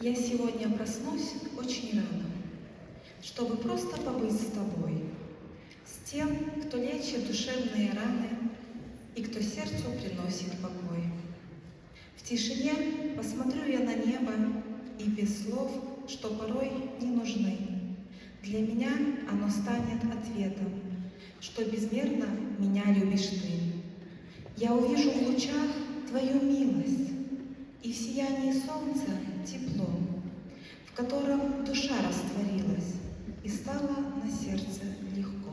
Я сегодня проснусь очень рано, чтобы просто побыть с тобой, с тем, кто лечит душевные раны и кто сердцу приносит покой. В тишине посмотрю я на небо, и без слов, что порой не нужны, для меня оно станет ответом, что безмерно меня любишь ты. Я увижу в лучах твою милость, и в сиянии солнца тепло, в котором душа растворилась и стало на сердце легко.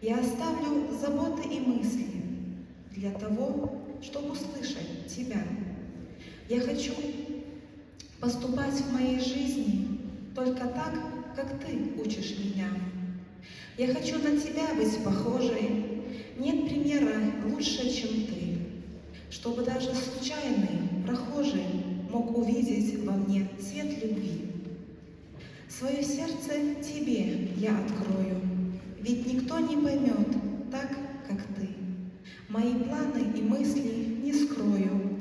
Я оставлю заботы и мысли для того, чтобы услышать тебя. Я хочу поступать в моей жизни только так, как ты учишь меня. Я хочу на тебя быть похожей, нет примера лучше, чем ты, чтобы даже случайный прохожий мог увидеть во мне свет любви. Свое сердце тебе я открою, ведь никто не поймет так, как ты. Мои планы и мысли не скрою,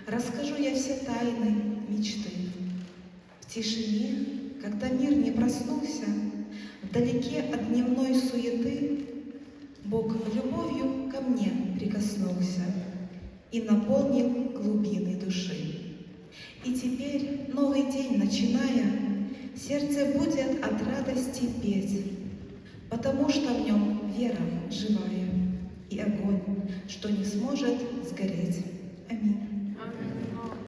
расскажу я все тайны мечты. В тишине, когда мир не проснулся, вдалеке от дневной суеты, Бог любовью ко мне прикоснулся и наполнил глубины души. И теперь, новый день начиная, сердце будет от радости петь, потому что в нем вера живая и огонь, что не сможет сгореть. Аминь.